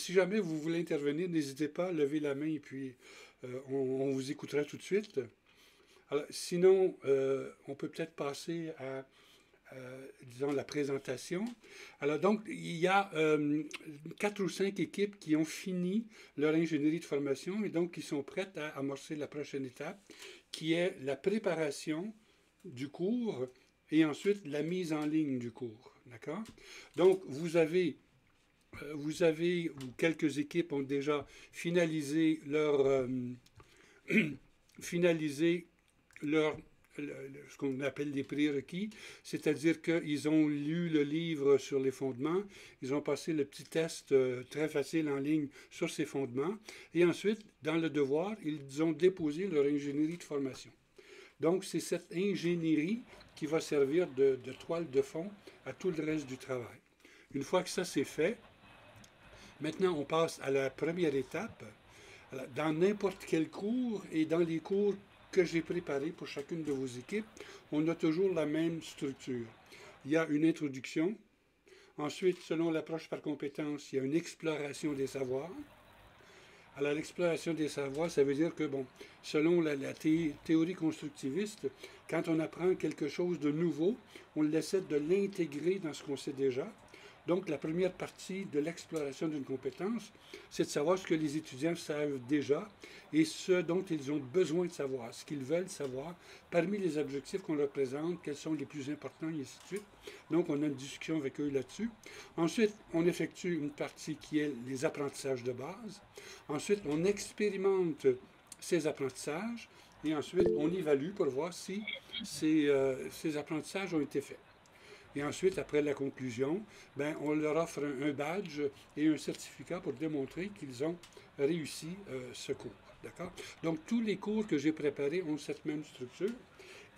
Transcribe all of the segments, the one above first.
si jamais vous voulez intervenir, n'hésitez pas à lever la main et puis on vous écoutera tout de suite. Alors, sinon, on peut peut-être passer à, disons, la présentation. Alors, donc, il y a 4 ou 5 équipes qui ont fini leur ingénierie de formation et donc qui sont prêtes à amorcer la prochaine étape, qui est la préparation du cours et ensuite la mise en ligne du cours. D'accord? Donc, ou quelques équipes ont déjà finalisé finalisé leur ce qu'on appelle les prérequis, c'est-à-dire qu'ils ont lu le livre sur les fondements, ils ont passé le petit test très facile en ligne sur ces fondements, et ensuite, dans le devoir, ils ont déposé leur ingénierie de formation. Donc, c'est cette ingénierie qui va servir de toile de fond à tout le reste du travail. Une fois que ça c'est fait, maintenant on passe à la première étape. Dans n'importe quel cours et dans les cours que j'ai préparés pour chacune de vos équipes, on a toujours la même structure. Il y a une introduction. Ensuite, selon l'approche par compétence, il y a une exploration des savoirs. Alors, l'exploration des savoirs, ça veut dire que, bon, selon la théorie constructiviste, quand on apprend quelque chose de nouveau, on essaie de l'intégrer dans ce qu'on sait déjà. Donc, la première partie de l'exploration d'une compétence, c'est de savoir ce que les étudiants savent déjà et ce dont ils ont besoin de savoir, ce qu'ils veulent savoir, parmi les objectifs qu'on leur présente, quels sont les plus importants, et ainsi de suite. Donc, on a une discussion avec eux là-dessus. Ensuite, on effectue une partie qui est les apprentissages de base. Ensuite, on expérimente ces apprentissages et ensuite, on évalue pour voir si ces apprentissages ont été faits. Et ensuite, après la conclusion, ben, on leur offre un badge et un certificat pour démontrer qu'ils ont réussi ce cours. D'accord? Donc, tous les cours que j'ai préparés ont cette même structure.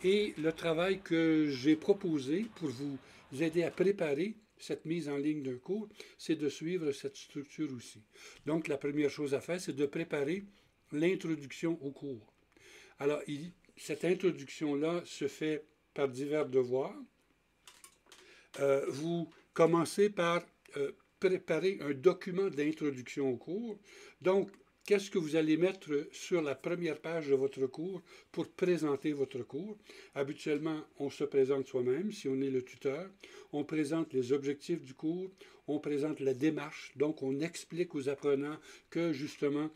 Et le travail que j'ai proposé pour vous aider à préparer cette mise en ligne d'un cours, c'est de suivre cette structure aussi. Donc, la première chose à faire, c'est de préparer l'introduction au cours. Alors, cette introduction-là se fait par divers devoirs. Vous commencez par préparer un document d'introduction au cours. Donc, qu'est-ce que vous allez mettre sur la première page de votre cours pour présenter votre cours? Habituellement, on se présente soi-même, si on est le tuteur. On présente les objectifs du cours, on présente la démarche. Donc, on explique aux apprenants que, justement,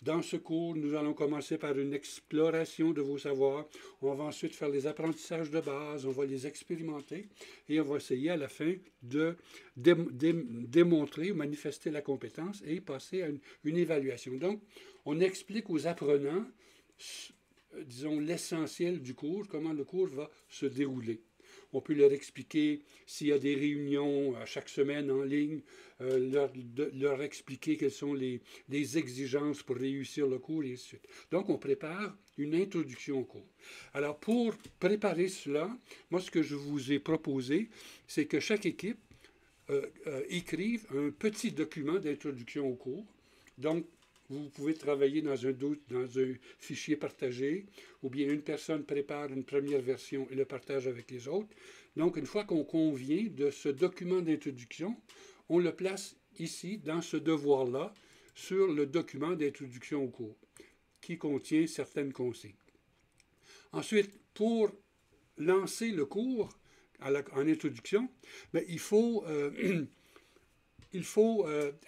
dans ce cours, nous allons commencer par une exploration de vos savoirs. On va ensuite faire les apprentissages de base, on va les expérimenter et on va essayer à la fin de démontrer ou manifester la compétence et passer à une évaluation. Donc, on explique aux apprenants, disons, l'essentiel du cours, comment le cours va se dérouler. On peut leur expliquer s'il y a des réunions chaque semaine en ligne, leur expliquer quelles sont les exigences pour réussir le cours et ainsi de suite. Donc, on prépare une introduction au cours. Alors, pour préparer cela, moi, ce que je vous ai proposé, c'est que chaque équipe écrive un petit document d'introduction au cours. Donc, vous pouvez travailler dans un fichier partagé, ou bien une personne prépare une première version et le partage avec les autres. Donc, une fois qu'on convient de ce document d'introduction, on le place ici, dans ce devoir-là, sur le document d'introduction au cours, qui contient certaines consignes. Ensuite, pour lancer le cours en introduction, ben, il faut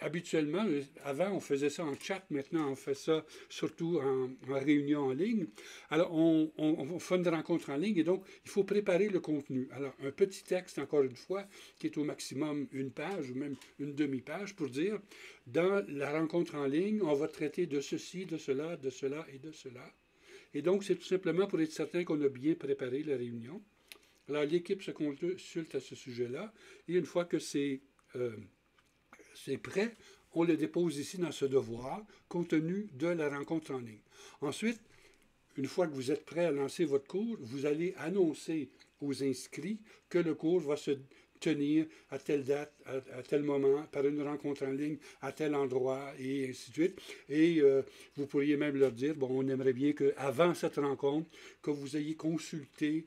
habituellement, avant on faisait ça en chat, maintenant on fait ça surtout en réunion en ligne. Alors on fait une rencontre en ligne et donc il faut préparer le contenu. Alors un petit texte, encore une fois, qui est au maximum une page ou même une demi-page pour dire, dans la rencontre en ligne, on va traiter de ceci, de cela et de cela. Et donc c'est tout simplement pour être certain qu'on a bien préparé la réunion. Alors l'équipe se consulte à ce sujet-là et une fois que c'est prêt, on le dépose ici dans ce devoir, compte tenu de la rencontre en ligne. Ensuite, une fois que vous êtes prêt à lancer votre cours, vous allez annoncer aux inscrits que le cours va se tenir à telle date, à tel moment, par une rencontre en ligne, à tel endroit, et ainsi de suite. Et vous pourriez même leur dire, bon, on aimerait bien qu'avant cette rencontre, que vous ayez consulté,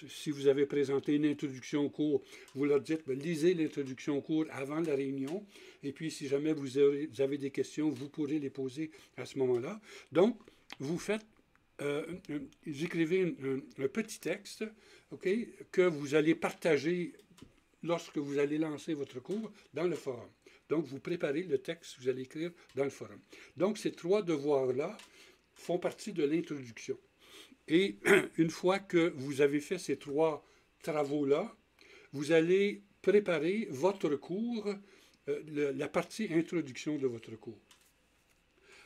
si vous avez présenté une introduction au cours, vous leur dites, ben, lisez l'introduction au cours avant la réunion, et puis si jamais vous avez des questions, vous pourrez les poser à ce moment-là. Donc, vous faites j'écrivais un petit texte, OK, que vous allez partager lorsque vous allez lancer votre cours dans le forum. Donc, vous préparez le texte que vous allez écrire dans le forum. Donc, ces 3 devoirs-là font partie de l'introduction. Et une fois que vous avez fait ces 3 travaux-là, vous allez préparer votre cours, la partie introduction de votre cours.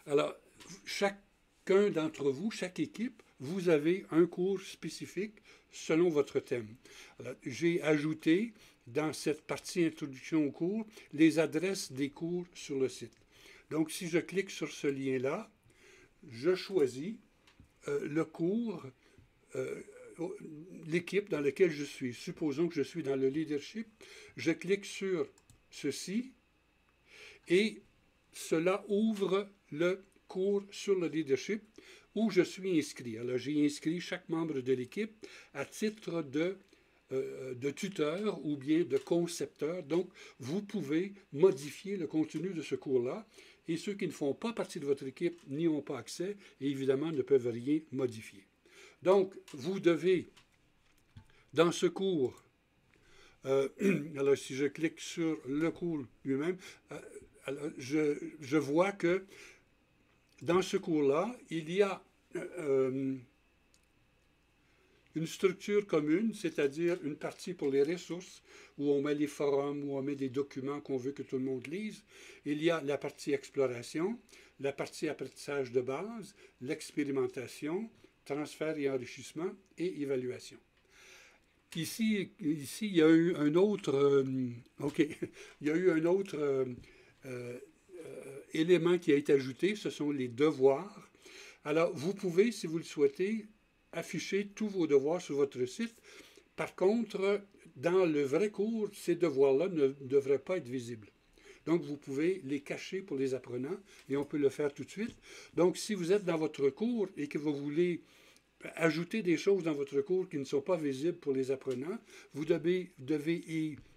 Alors, chacun d'entre vous, chaque équipe, vous avez un cours spécifique selon votre thème. J'ai ajouté dans cette partie introduction au cours les adresses des cours sur le site. Donc, si je clique sur ce lien-là, je choisis le cours, l'équipe dans laquelle je suis. Supposons que je suis dans le leadership. Je clique sur ceci et cela ouvre le cours sur le leadership où je suis inscrit. Alors, j'ai inscrit chaque membre de l'équipe à titre de tuteur ou bien de concepteur. Donc, vous pouvez modifier le contenu de ce cours-là et ceux qui ne font pas partie de votre équipe n'y ont pas accès et évidemment ne peuvent rien modifier. Donc, vous devez, dans ce cours, alors si je clique sur le cours lui-même, alors je vois que dans ce cours-là, il y a une structure commune, c'est-à-dire une partie pour les ressources, où on met les forums, où on met des documents qu'on veut que tout le monde lise. Il y a la partie exploration, la partie apprentissage de base, l'expérimentation, transfert et enrichissement et évaluation. Ici, il y a eu un autre, il y a eu un autre élément qui a été ajouté, ce sont les devoirs. Alors, vous pouvez, si vous le souhaitez, afficher tous vos devoirs sur votre site. Par contre, dans le vrai cours, ces devoirs-là ne devraient pas être visibles. Donc, vous pouvez les cacher pour les apprenants et on peut le faire tout de suite. Donc, si vous êtes dans votre cours et que vous voulez ajouter des choses dans votre cours qui ne sont pas visibles pour les apprenants, vous devez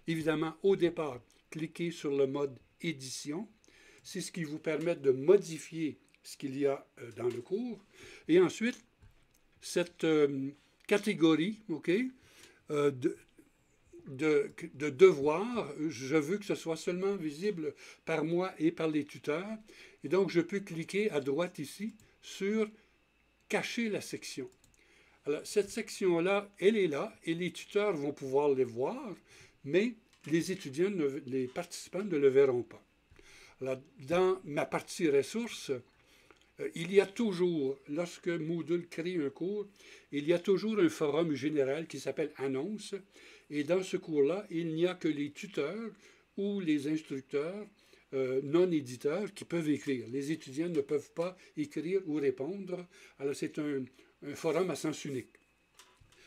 évidemment, au départ, cliquer sur le mode édition. C'est ce qui vous permet de modifier ce qu'il y a dans le cours. Et ensuite, cette catégorie de devoirs, je veux que ce soit seulement visible par moi et par les tuteurs. Et donc, je peux cliquer à droite ici sur « Cacher la section ». Alors, cette section-là, elle est là et les tuteurs vont pouvoir les voir, mais les étudiants, les participants ne le verront pas. Alors, dans ma partie ressources, il y a toujours, lorsque Moodle crée un cours, il y a toujours un forum général qui s'appelle Annonces. Et dans ce cours-là, il n'y a que les tuteurs ou les instructeurs non-éditeurs qui peuvent écrire. Les étudiants ne peuvent pas écrire ou répondre. Alors, c'est un forum à sens unique.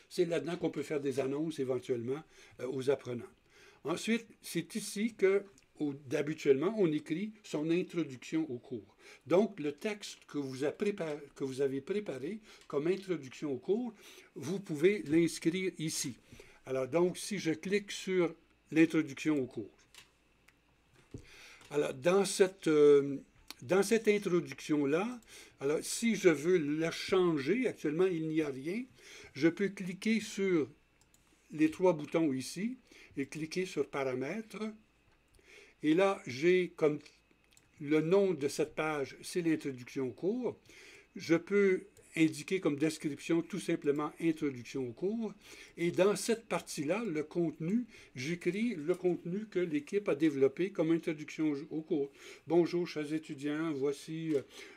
C'est là-dedans qu'on peut faire des annonces éventuellement aux apprenants. Ensuite, c'est ici que d'habituellement, on écrit son introduction au cours. Donc, le texte que vous avez préparé comme introduction au cours, vous pouvez l'inscrire ici. Alors, donc, si je clique sur l'introduction au cours, alors, dans cette introduction-là, alors, si je veux la changer, actuellement, il n'y a rien, je peux cliquer sur les 3 boutons ici et cliquer sur Paramètres. Et là, j'ai comme le nom de cette page, c'est l'introduction au cours. Je peux indiquer comme description tout simplement introduction au cours. Et dans cette partie-là, le contenu, j'écris le contenu que l'équipe a développé comme introduction au cours. Bonjour, chers étudiants, voici,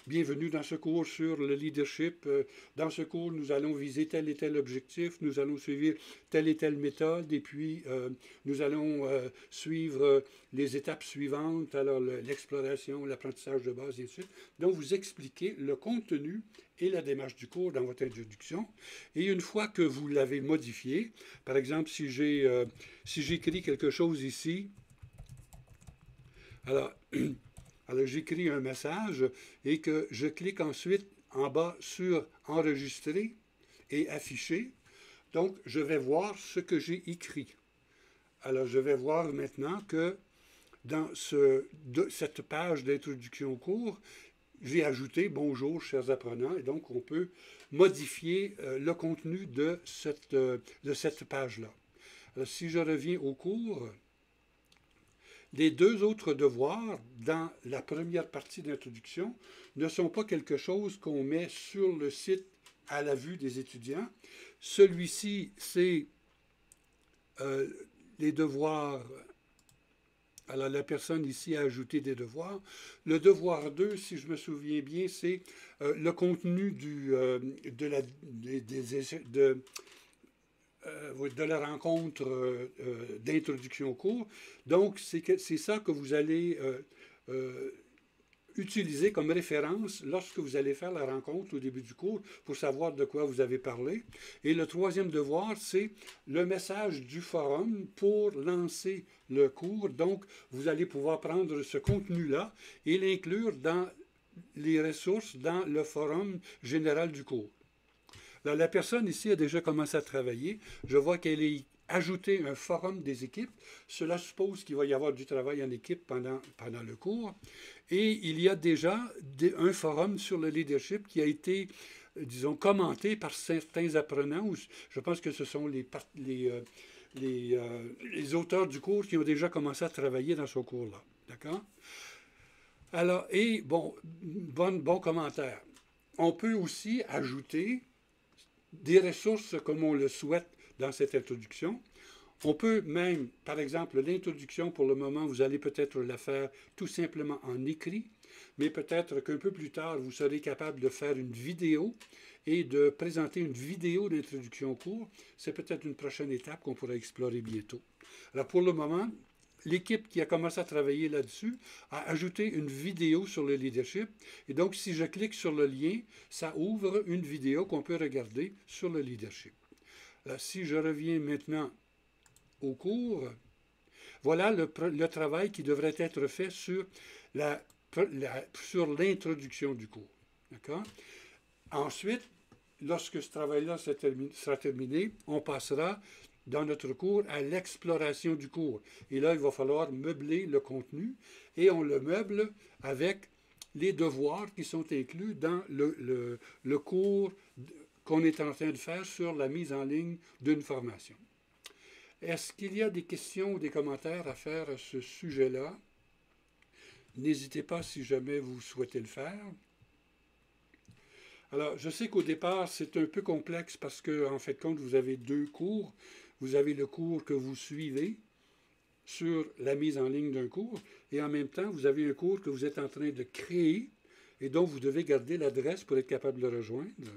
bienvenue dans ce cours sur le leadership. Dans ce cours, nous allons viser tel et tel objectif, nous allons suivre telle et telle méthode, et puis nous allons suivre les étapes suivantes, alors l'exploration, l'apprentissage de base, et ainsi de suite. Donc, vous expliquez le contenu et la démarche du cours dans votre introduction. Et une fois que vous l'avez modifié, par exemple, si j'écris quelque chose ici, alors, alors j'écris un message et que je clique ensuite en bas sur enregistrer et afficher, donc je vais voir ce que j'ai écrit. Alors je vais voir maintenant que dans cette page d'introduction au cours, j'ai ajouté bonjour chers apprenants, et donc on peut modifier le contenu de cette page-là. Alors si je reviens au cours, les deux autres devoirs dans la première partie d'introduction ne sont pas quelque chose qu'on met sur le site à la vue des étudiants. Celui-ci, c'est les devoirs. Alors, la personne ici a ajouté des devoirs. Le devoir 2, si je me souviens bien, c'est le contenu de la rencontre d'introduction au cours. Donc, c'est ça que vous allez utiliser comme référence lorsque vous allez faire la rencontre au début du cours pour savoir de quoi vous avez parlé. Et le troisième devoir, c'est le message du forum pour lancer le cours. Donc, vous allez pouvoir prendre ce contenu-là et l'inclure dans les ressources dans le forum général du cours. Alors, la personne ici a déjà commencé à travailler. Je vois qu'elle a ajouté un forum des équipes. Cela suppose qu'il va y avoir du travail en équipe pendant le cours. Et il y a déjà un forum sur le leadership qui a été, disons, commenté par certains apprenants. Je pense que ce sont les auteurs du cours qui ont déjà commencé à travailler dans ce cours-là. D'accord? Alors, et bon commentaire. On peut aussi ajouter des ressources comme on le souhaite dans cette introduction. On peut même, par exemple, l'introduction, pour le moment, vous allez peut-être la faire tout simplement en écrit, mais peut-être qu'un peu plus tard, vous serez capable de faire une vidéo et de présenter une vidéo d'introduction au cours. C'est peut-être une prochaine étape qu'on pourra explorer bientôt. Alors, pour le moment, l'équipe qui a commencé à travailler là-dessus a ajouté une vidéo sur le leadership. Et donc, si je clique sur le lien, ça ouvre une vidéo qu'on peut regarder sur le leadership. Alors, si je reviens maintenant au cours, voilà le travail qui devrait être fait sur l'introduction du cours. D'accord? Ensuite, lorsque ce travail-là sera terminé, on passera dans notre cours à l'exploration du cours. Et là, il va falloir meubler le contenu et on le meuble avec les devoirs qui sont inclus dans le cours qu'on est en train de faire sur la mise en ligne d'une formation. Est-ce qu'il y a des questions ou des commentaires à faire à ce sujet-là? N'hésitez pas si jamais vous souhaitez le faire. Alors, je sais qu'au départ, c'est un peu complexe parce qu'en fait de compte, vous avez deux cours. Vous avez le cours que vous suivez sur la mise en ligne d'un cours et en même temps, vous avez un cours que vous êtes en train de créer et dont vous devez garder l'adresse pour être capable de le rejoindre.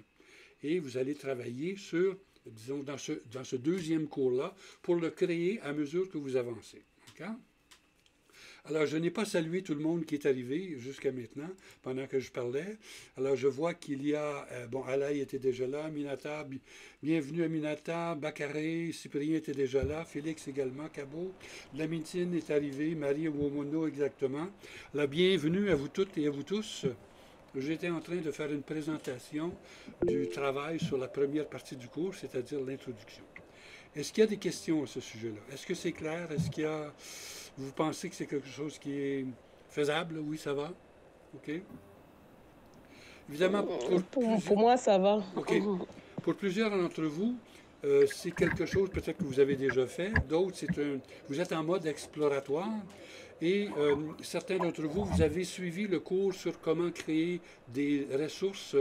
Et vous allez travailler sur, disons, dans ce deuxième cours-là pour le créer à mesure que vous avancez. D'accord? Alors, je n'ai pas salué tout le monde qui est arrivé jusqu'à maintenant, pendant que je parlais. Alors, je vois qu'il y a, Alaï était déjà là, Minata, bienvenue à Minata, Bacaré, Cyprien était déjà là, Félix également, Cabot, Lamintine est arrivée, Marie Womono exactement. Alors, bienvenue à vous toutes et à vous tous. J'étais en train de faire une présentation du travail sur la première partie du cours, c'est-à-dire l'introduction. Est-ce qu'il y a des questions à ce sujet-là? Est-ce que c'est clair? Est-ce qu'il y a... Vous pensez que c'est quelque chose qui est faisable? Oui, ça va? OK. Évidemment, pour moi, ça va. OK. Pour plusieurs d'entre vous, c'est quelque chose peut-être que vous avez déjà fait. D'autres, vous êtes en mode exploratoire. Et certains d'entre vous, vous avez suivi le cours sur comment créer des ressources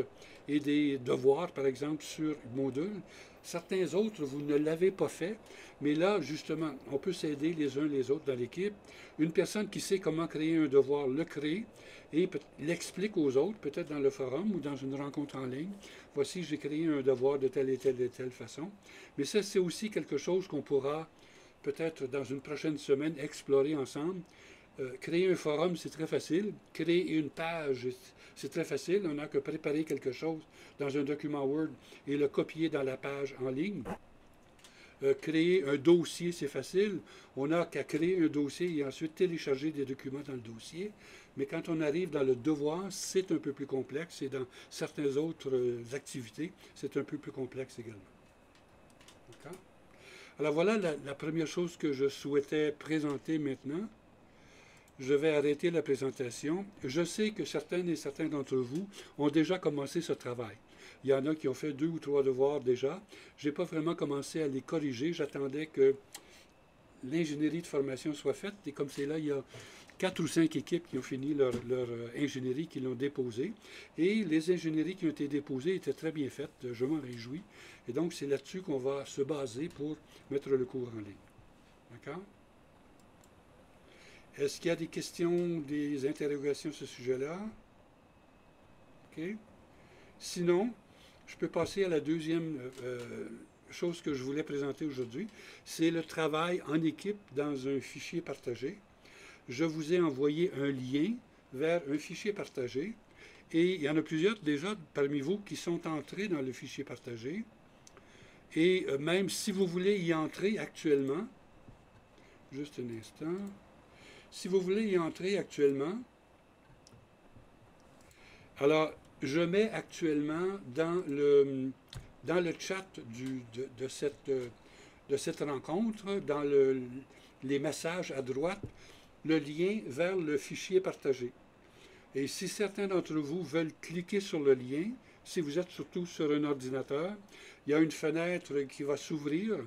et des devoirs, par exemple, sur Moodle. Certains autres, vous ne l'avez pas fait, mais là, justement, on peut s'aider les uns les autres dans l'équipe. Une personne qui sait comment créer un devoir le crée et l'explique aux autres, peut-être dans le forum ou dans une rencontre en ligne. Voici, j'ai créé un devoir de telle et telle façon. Mais ça, c'est aussi quelque chose qu'on pourra peut-être dans une prochaine semaine explorer ensemble. Créer un forum, c'est très facile. Créer une page, c'est très facile. On n'a que préparer quelque chose dans un document Word et le copier dans la page en ligne. Créer un dossier, c'est facile. On n'a qu'à créer un dossier et ensuite télécharger des documents dans le dossier. Mais quand on arrive dans le devoir, c'est un peu plus complexe. Et dans certaines autres activités, c'est un peu plus complexe également. D'accord? Alors voilà la première chose que je souhaitais présenter maintenant. Je vais arrêter la présentation. Je sais que certaines et certains d'entre vous ont déjà commencé ce travail. Il y en a qui ont fait 2 ou 3 devoirs déjà. Je n'ai pas vraiment commencé à les corriger. J'attendais que l'ingénierie de formation soit faite. Et comme c'est là, il y a 4 ou 5 équipes qui ont fini leur ingénierie, qui l'ont déposée. Et les ingénieries qui ont été déposées étaient très bien faites. Je m'en réjouis. Et donc, c'est là-dessus qu'on va se baser pour mettre le cours en ligne. D'accord? Est-ce qu'il y a des questions, des interrogations à ce sujet-là? OK. Sinon, je peux passer à la deuxième chose que je voulais présenter aujourd'hui. C'est le travail en équipe dans un fichier partagé. Je vous ai envoyé un lien vers un fichier partagé. Et il y en a plusieurs déjà parmi vous qui sont entrés dans le fichier partagé. Et même si vous voulez y entrer actuellement, juste un instant. Si vous voulez y entrer actuellement, alors je mets actuellement dans le chat de cette rencontre, dans les messages à droite, le lien vers le fichier partagé. Et si certains d'entre vous veulent cliquer sur le lien, si vous êtes surtout sur un ordinateur, il y a une fenêtre qui va s'ouvrir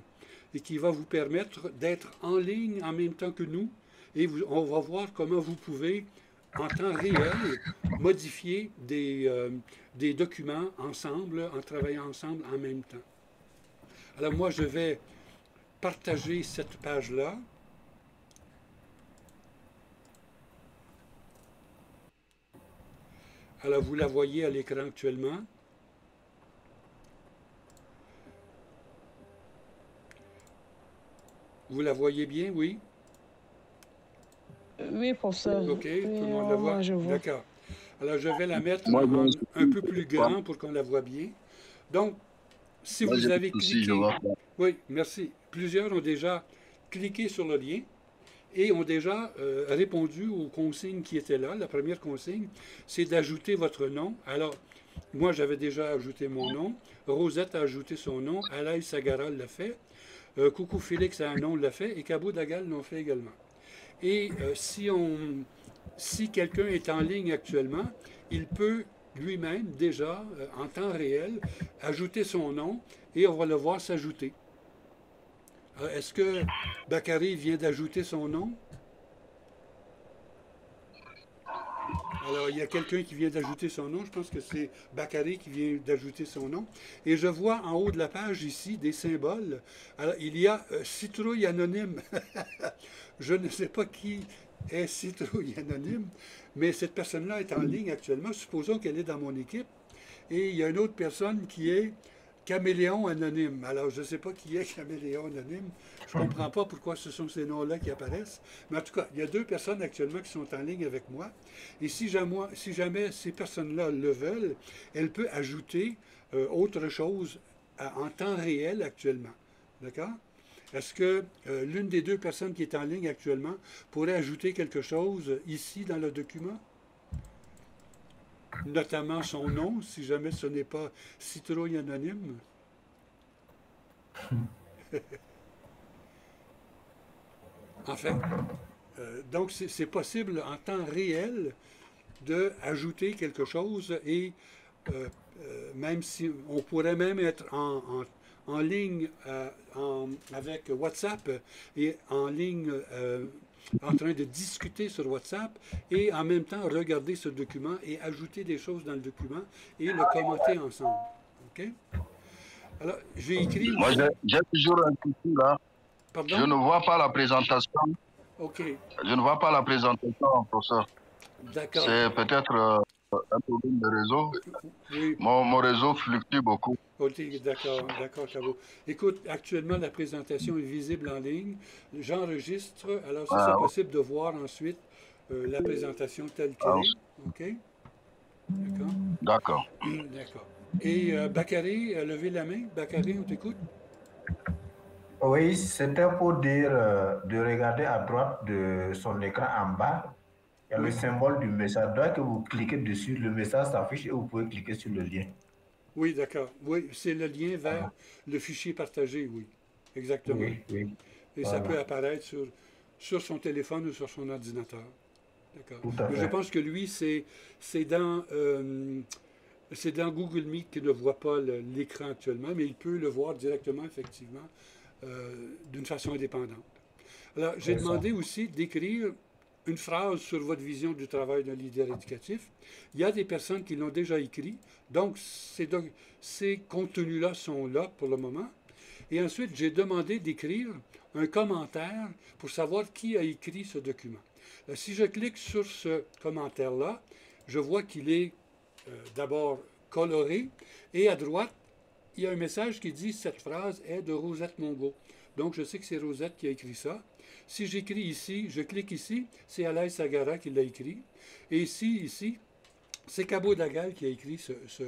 et qui va vous permettre d'être en ligne en même temps que nous. Et on va voir comment vous pouvez, en temps réel, modifier des documents ensemble, en travaillant ensemble en même temps. Alors moi, je vais partager cette page-là. Alors, vous la voyez à l'écran actuellement. Vous la voyez bien, oui? Oui, professeur. OK, Oui, tout le monde la voit? je vois. D'accord. Alors, je vais la mettre un peu plus grand pour qu'on la voit bien. Donc, si vous avez cliqué... Oui, merci. Plusieurs ont déjà cliqué sur le lien et ont déjà répondu aux consignes qui étaient là. La première consigne, c'est d'ajouter votre nom. Alors, moi, j'avais déjà ajouté mon nom. Rosette a ajouté son nom. Alaï Sagaral l'a fait. Coucou Félix a un nom, l'a fait. Et Cabo Dagal l'ont fait également. Et si quelqu'un est en ligne actuellement, il peut lui-même déjà, en temps réel, ajouter son nom et on va le voir s'ajouter. Est-ce que Bakary vient d'ajouter son nom? Alors, il y a quelqu'un qui vient d'ajouter son nom. Je pense que c'est Bakary qui vient d'ajouter son nom. Et je vois en haut de la page ici des symboles. Alors, il y a Citrouille Anonyme. Je ne sais pas qui est Citrouille Anonyme, mais cette personne-là est en ligne actuellement. Supposons qu'elle est dans mon équipe. Et il y a une autre personne qui est Caméléon Anonyme. Alors, je ne sais pas qui est Caméléon Anonyme. Je ne comprends pas pourquoi ce sont ces noms-là qui apparaissent. Mais en tout cas, il y a 2 personnes actuellement qui sont en ligne avec moi. Et si jamais ces personnes-là le veulent, elles peuvent ajouter autre chose en temps réel actuellement. D'accord? Est-ce que l'une des 2 personnes qui est en ligne actuellement pourrait ajouter quelque chose ici dans le document? Notamment son nom, si jamais ce n'est pas Citrouille Anonyme. Enfin, donc c'est possible en temps réel d'ajouter quelque chose et même si on pourrait même être en ligne avec WhatsApp et en ligne en train de discuter sur WhatsApp et en même temps regarder ce document et ajouter des choses dans le document et le commenter ensemble. OK? Alors, j'ai écrit... Moi, j'ai toujours un souci là. Pardon? Je ne vois pas la présentation. OK. Je ne vois pas la présentation, professeur. D'accord. C'est peut-être... un problème de réseau. Oui, Mon réseau fluctue beaucoup. ok, d'accord, d'accord, Cabo. Écoute, actuellement, la présentation est visible en ligne. J'enregistre, alors ce sera Ah, possible de voir ensuite la présentation telle qu'elle ah, est. OK? D'accord? d'accord. D'accord. Et Bakary a levé la main. Bakary, on t'écoute? Oui, c'était pour dire de regarder à droite de son écran en bas. Il y a le Oui, symbole du message. Dès que vous cliquez dessus, le message s'affiche et vous pouvez cliquer sur le lien. oui, d'accord. Oui, c'est le lien vers Voilà. le fichier partagé, oui. Exactement. Oui, oui, Et ça peut voilà. apparaître sur son téléphone ou sur son ordinateur. D'accord. Tout à Mais je fait. pense que lui, c'est dans, c'est dans Google Meet qu'il ne voit pas l'écran actuellement, mais il peut le voir directement, effectivement, d'une façon indépendante. Alors, j'ai C'est ça. demandé aussi d'écrire une phrase sur votre vision du travail d'un leader éducatif. Il y a des personnes qui l'ont déjà écrit, donc ces contenus-là sont là pour le moment. Et ensuite, j'ai demandé d'écrire un commentaire pour savoir qui a écrit ce document. Si je clique sur ce commentaire-là, je vois qu'il est d'abord coloré et à droite, il y a un message qui dit cette phrase est de Rosette Mongo. Donc je sais que c'est Rosette qui a écrit ça. Si j'écris ici, je clique ici, c'est Alain Sagara qui l'a écrit. Et ici, c'est Cabo Dagal qui a écrit ce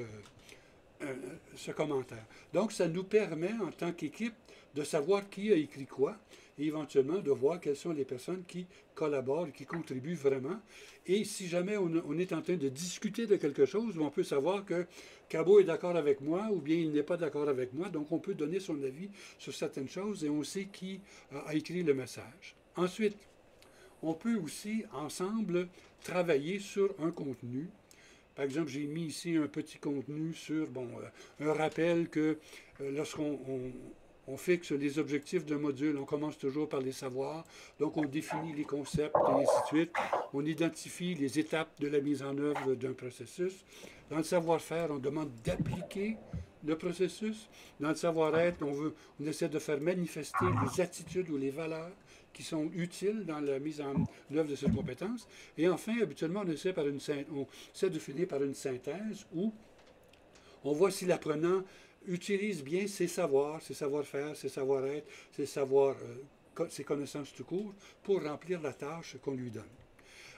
commentaire. Donc, ça nous permet, en tant qu'équipe, de savoir qui a écrit quoi et éventuellement de voir quelles sont les personnes qui collaborent, qui contribuent vraiment. Et si jamais on est en train de discuter de quelque chose, on peut savoir que Cabo est d'accord avec moi ou bien il n'est pas d'accord avec moi. Donc, on peut donner son avis sur certaines choses et on sait qui a écrit le message. Ensuite, on peut aussi, ensemble, travailler sur un contenu. Par exemple, j'ai mis ici un petit contenu sur un rappel que lorsqu'on on fixe les objectifs d'un module, on commence toujours par les savoirs, donc on définit les concepts et ainsi de suite. On identifie les étapes de la mise en œuvre d'un processus. Dans le savoir-faire, on demande d'appliquer le processus. Dans le savoir-être, on essaie de faire manifester les attitudes ou les valeurs qui sont utiles dans la mise en œuvre de cette compétence. Et enfin, habituellement, on essaie de finir par une synthèse où on voit si l'apprenant utilise bien ses savoirs, ses savoir-faire, ses savoir-être, ses connaissances tout court pour remplir la tâche qu'on lui donne.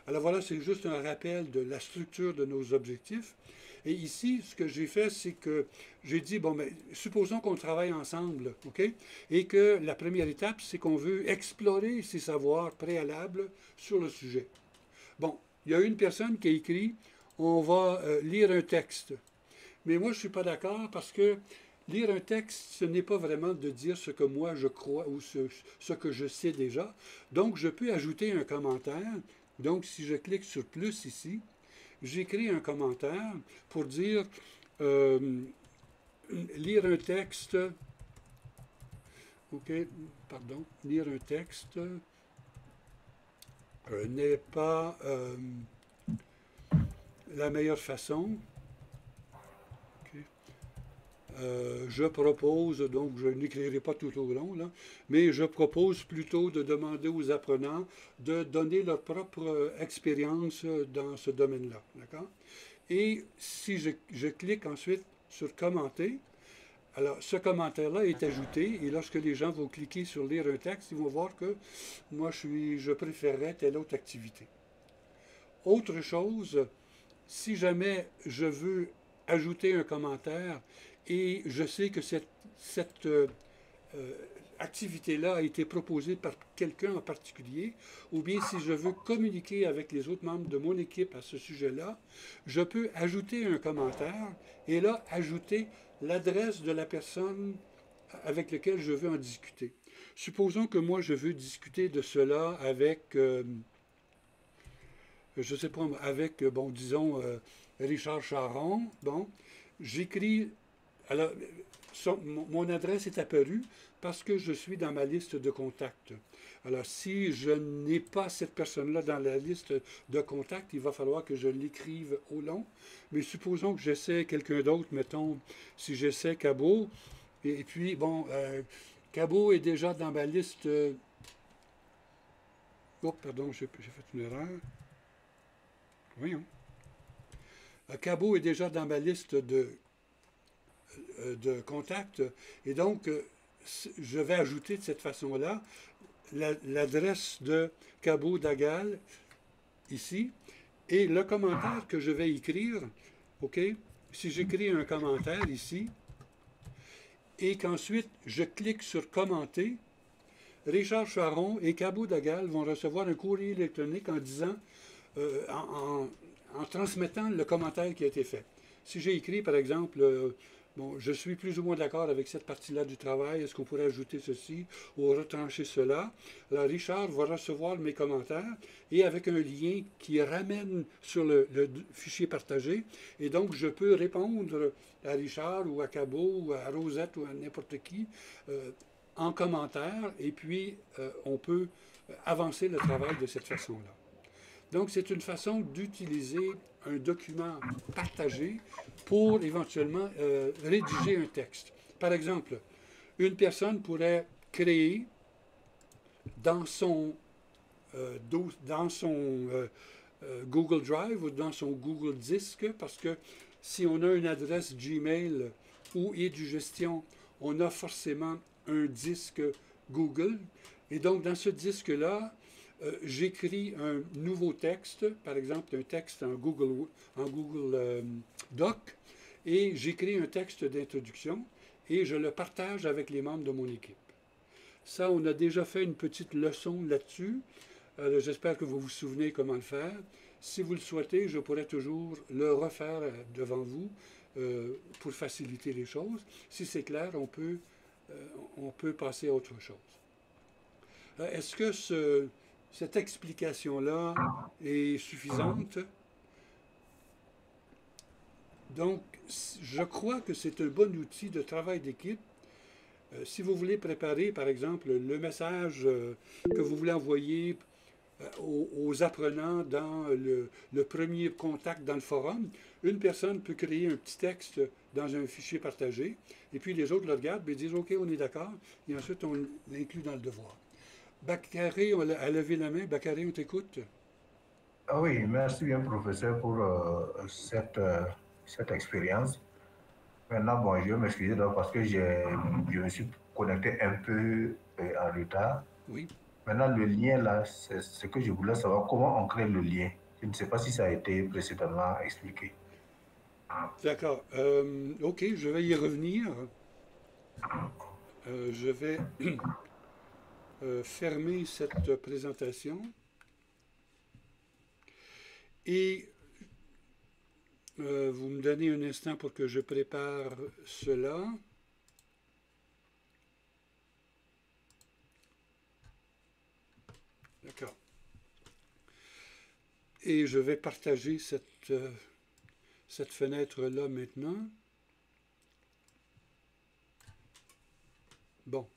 Alors voilà, c'est juste un rappel de la structure de nos objectifs. Et ici, ce que j'ai fait, c'est que j'ai dit, bon, mais supposons qu'on travaille ensemble, OK? Et que la première étape, c'est qu'on veut explorer ces savoirs préalables sur le sujet. Bon, il y a une personne qui a écrit, on va lire un texte. Mais moi, je ne suis pas d'accord parce que lire un texte, ce n'est pas vraiment de dire ce que moi je crois ou ce que je sais déjà. Donc, je peux ajouter un commentaire. Donc, si je clique sur plus ici, j'écris un commentaire pour dire euh, lire un texte. OK, pardon, lire un texte n'est pas la meilleure façon. OK. Je propose, donc je n'écrirai pas tout au long, là, mais je propose plutôt de demander aux apprenants de donner leur propre expérience dans ce domaine-là. D'accord? Et si je clique ensuite sur commenter, alors ce commentaire-là est ajouté et lorsque les gens vont cliquer sur lire un texte, ils vont voir que moi je préférerais telle autre activité. Autre chose, si jamais je veux ajouter un commentaire et je sais que cette activité-là a été proposée par quelqu'un en particulier, ou bien si je veux communiquer avec les autres membres de mon équipe à ce sujet-là, je peux ajouter un commentaire et là ajouter l'adresse de la personne avec laquelle je veux en discuter. Supposons que moi je veux discuter de cela avec je ne sais pas, avec, bon, disons, Richard Charon, bon, j'écris, alors, mon adresse est apparue parce que je suis dans ma liste de contacts. Alors, si je n'ai pas cette personne-là dans la liste de contacts, il va falloir que je l'écrive au long. Mais supposons que j'essaie quelqu'un d'autre, mettons, si j'essaie Cabot, et puis, bon, Cabot est déjà dans ma liste. Oh, pardon, j'ai fait une erreur. Voyons. Cabo est déjà dans ma liste de contacts et donc je vais ajouter de cette façon-là l'adresse de Cabo Dagal ici et le commentaire que je vais écrire, OK? Si j'écris un commentaire ici et qu'ensuite je clique sur commenter, Richard Charron et Cabo Dagal vont recevoir un courrier électronique en disant, en transmettant le commentaire qui a été fait. Si j'ai écrit, par exemple, bon, je suis plus ou moins d'accord avec cette partie-là du travail, est-ce qu'on pourrait ajouter ceci ou retrancher cela? Alors, Richard va recevoir mes commentaires et avec un lien qui ramène sur le fichier partagé. Et donc, je peux répondre à Richard ou à Cabo ou à Rosette ou à n'importe qui en commentaire et puis on peut avancer le travail de cette façon-là. Donc, c'est une façon d'utiliser un document partagé pour éventuellement rédiger un texte. Par exemple, une personne pourrait créer dans son, Google Drive ou dans son Google Disque, parce que si on a une adresse Gmail ou Edugestion, on a forcément un disque Google. Et donc, dans ce disque-là, j'écris un nouveau texte, par exemple un texte en Google Doc, et j'écris un texte d'introduction et je le partage avec les membres de mon équipe. Ça, on a déjà fait une petite leçon là-dessus. J'espère que vous vous souvenez comment le faire. Si vous le souhaitez, je pourrais toujours le refaire devant vous pour faciliter les choses. Si c'est clair, on peut passer à autre chose. Est-ce que cette explication-là est suffisante? Donc, je crois que c'est un bon outil de travail d'équipe. Si vous voulez préparer, par exemple, le message que vous voulez envoyer aux apprenants dans le premier contact dans le forum, une personne peut créer un petit texte dans un fichier partagé, et puis les autres le regardent et disent « OK, on est d'accord », et ensuite on l'inclut dans le devoir. Bakary a levé la main. Bakary, on t'écoute. Ah oui, merci bien, professeur, pour cette expérience. Maintenant, bon, je vais m'excuser parce que je me suis connecté un peu en retard. Oui. Maintenant, le lien, là, c'est ce que je voulais savoir. Comment on crée le lien? Je ne sais pas si ça a été précédemment expliqué. D'accord. OK, je vais y revenir. Je vais fermer cette présentation. Et vous me donnez un instant pour que je prépare cela. D'accord. Et je vais partager cette fenêtre-là maintenant. Bon.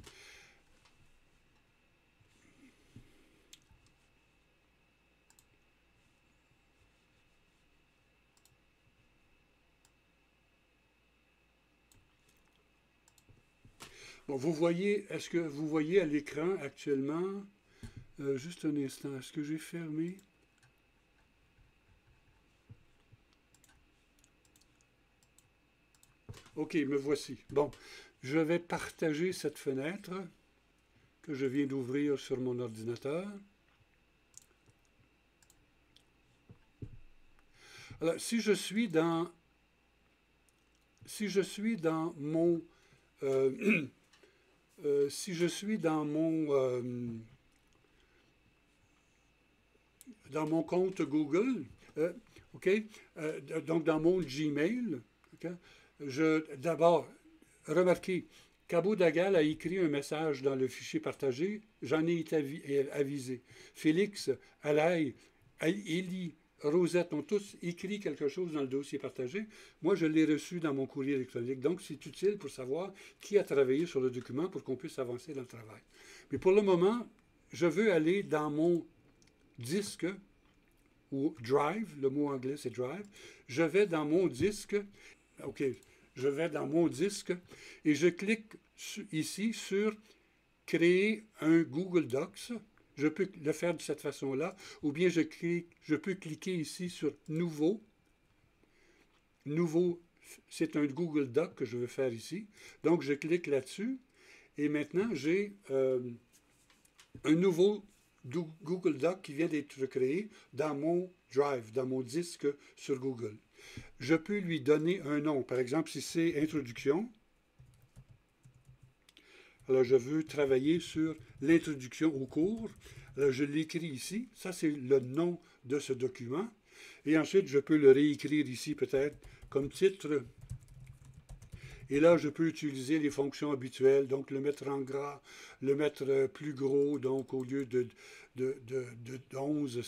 Bon, vous voyez, est-ce que vous voyez à l'écran actuellement, juste un instant, est-ce que j'ai fermé? OK, me voici. Bon, je vais partager cette fenêtre que je viens d'ouvrir sur mon ordinateur. Alors, si je suis dans mon si je suis dans mon compte Google, OK, donc dans mon Gmail, OK, d'abord, remarquez, Cabo Dagal a écrit un message dans le fichier partagé, j'en ai été avisé. Félix, Alaï, Élie, Rosette ont tous écrit quelque chose dans le dossier partagé. Moi, je l'ai reçu dans mon courrier électronique. Donc, c'est utile pour savoir qui a travaillé sur le document pour qu'on puisse avancer dans le travail. Mais pour le moment, je veux aller dans mon disque, ou Drive, le mot anglais c'est Drive. Je vais dans mon disque, OK, je vais dans mon disque et je clique ici sur créer un Google Docs. Je peux le faire de cette façon-là, ou bien je peux cliquer ici sur Nouveau, nouveau, c'est un Google Doc que je veux faire ici. Donc, je clique là-dessus et maintenant, j'ai un nouveau Google Doc qui vient d'être créé dans mon Drive, dans mon disque sur Google. Je peux lui donner un nom. Par exemple, si c'est Introduction, alors je veux travailler sur l'introduction au cours. Alors, je l'écris ici. Ça, c'est le nom de ce document. Et ensuite, je peux le réécrire ici peut-être comme titre. Et là, je peux utiliser les fonctions habituelles, donc le mettre en gras, le mettre plus gros, donc au lieu de 11,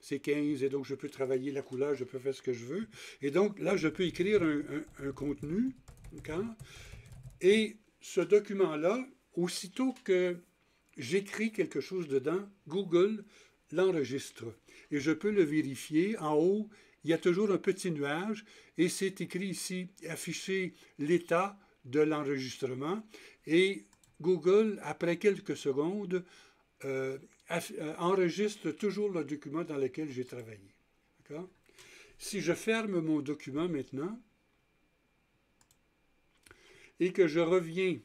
c'est 15, et donc je peux travailler la couleur, je peux faire ce que je veux. Et donc là, je peux écrire un contenu, et ce document-là, aussitôt que j'écris quelque chose dedans, Google l'enregistre. Et je peux le vérifier en haut. Il y a toujours un petit nuage et c'est écrit ici, afficher l'état de l'enregistrement. Et Google, après quelques secondes, enregistre toujours le document dans lequel j'ai travaillé. Si je ferme mon document maintenant et que je reviens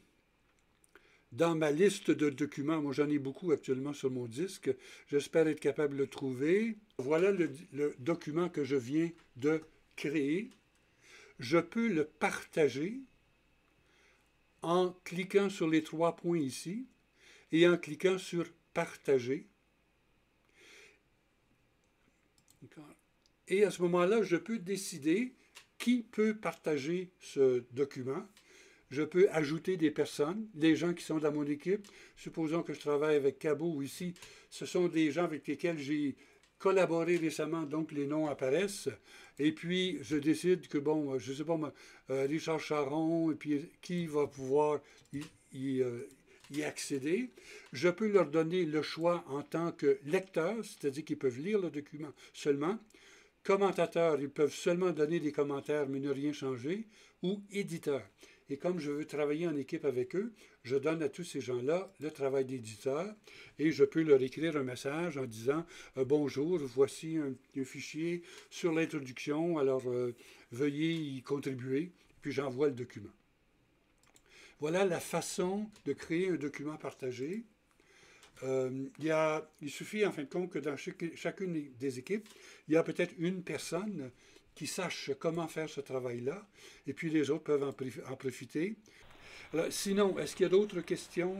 dans ma liste de documents, moi j'en ai beaucoup actuellement sur mon disque, j'espère être capable de le trouver. Voilà le document que je viens de créer. Je peux le partager en cliquant sur les 3 points ici et en cliquant sur Partager. Et à ce moment-là, je peux décider qui peut partager ce document. Je peux ajouter des personnes, les gens qui sont dans mon équipe. Supposons que je travaille avec Cabo ici. Ce sont des gens avec lesquels j'ai collaboré récemment, donc les noms apparaissent. Et puis, je décide que, bon, je ne sais pas, Richard Charon, et puis qui va pouvoir y accéder. Je peux leur donner le choix en tant que lecteur, c'est-à-dire qu'ils peuvent lire le document seulement. Commentateurs, ils peuvent seulement donner des commentaires, mais ne rien changer. Ou éditeurs. Et comme je veux travailler en équipe avec eux, je donne à tous ces gens-là le travail d'éditeur et je peux leur écrire un message en disant bonjour, voici un fichier sur l'introduction, alors veuillez y contribuer, puis j'envoie le document. Voilà la façon de créer un document partagé. Il suffit en fin de compte que dans chacune des équipes, il y a peut-être une personne qui sache comment faire ce travail-là, et puis les autres peuvent en profiter. Alors, sinon, est-ce qu'il y a d'autres questions?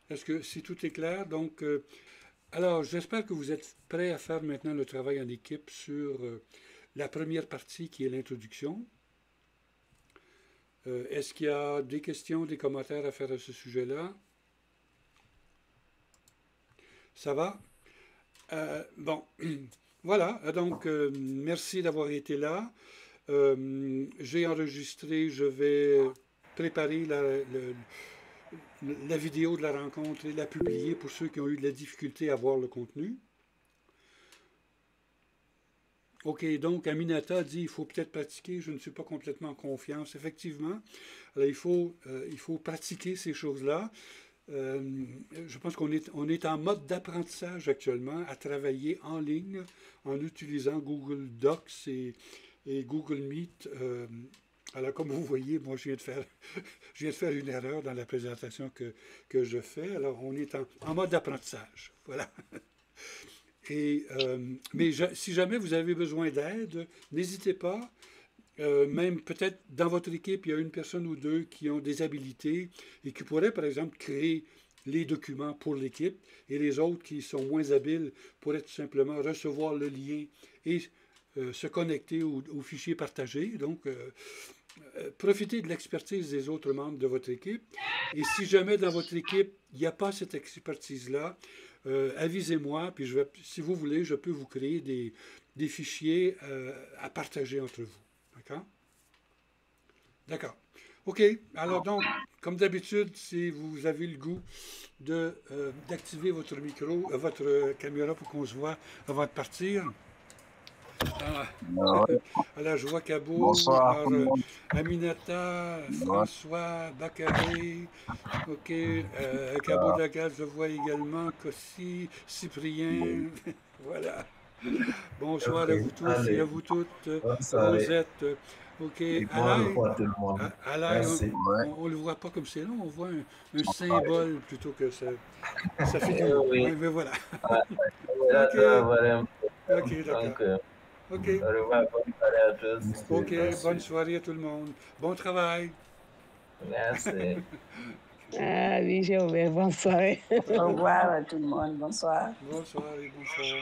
Est-ce que si tout est clair? Donc, alors, j'espère que vous êtes prêts à faire maintenant le travail en équipe sur la première partie qui est l'introduction. Est-ce qu'il y a des questions, des commentaires à faire à ce sujet-là? Ça va? Bon, voilà, donc merci d'avoir été là. J'ai enregistré, je vais préparer la vidéo de la rencontre et la publier pour ceux qui ont eu de la difficulté à voir le contenu. OK, donc Aminata dit il faut peut-être pratiquer, je ne suis pas complètement en confiance. Effectivement, alors, il faut pratiquer ces choses-là. Je pense qu'on est en mode d'apprentissage actuellement à travailler en ligne en utilisant Google Docs et Google Meet. Alors, comme vous voyez, moi, je viens de faire une erreur dans la présentation que je fais. Alors, on est en mode d'apprentissage. Voilà. Mais si jamais vous avez besoin d'aide, n'hésitez pas. Même peut-être dans votre équipe, il y a une personne ou deux qui ont des habilités et qui pourraient, par exemple, créer les documents pour l'équipe, et les autres qui sont moins habiles pourraient tout simplement recevoir le lien et se connecter au fichier partagé. Donc, profitez de l'expertise des autres membres de votre équipe. Et si jamais dans votre équipe, il n'y a pas cette expertise-là, avisez-moi, puis si vous voulez, je peux vous créer des fichiers à partager entre vous. D'accord? D'accord. OK. Alors donc, comme d'habitude, si vous avez le goût d'activer votre micro, votre caméra pour qu'on se voit avant de partir. Alors, je vois Cabo, Bonsoir. Aminata, François, Baccaré, OK, Cabo Dagal, je vois également Cossi, Cyprien, Voilà. Bonsoir Ok, à vous tous et allez, à vous toutes. bonne soirée. Rosette. OK. Et bon repos à tout le monde. Alain, Merci. Ouais. on ne le voit pas comme c'est long, on voit un symbole plutôt que ça. Ça figure. Oui, Ouais, mais voilà. là, OK. tu vas voir un peu. OK, d'accord. Donc, OK. au revoir, bonne soirée à tous. Merci, OK. merci. Bonne soirée à tout le monde. Bon travail. Merci. Ah oui, j'ai ouvert. Bonne soirée. Au revoir à tout le monde. Bonsoir. Bonsoir et bonsoir.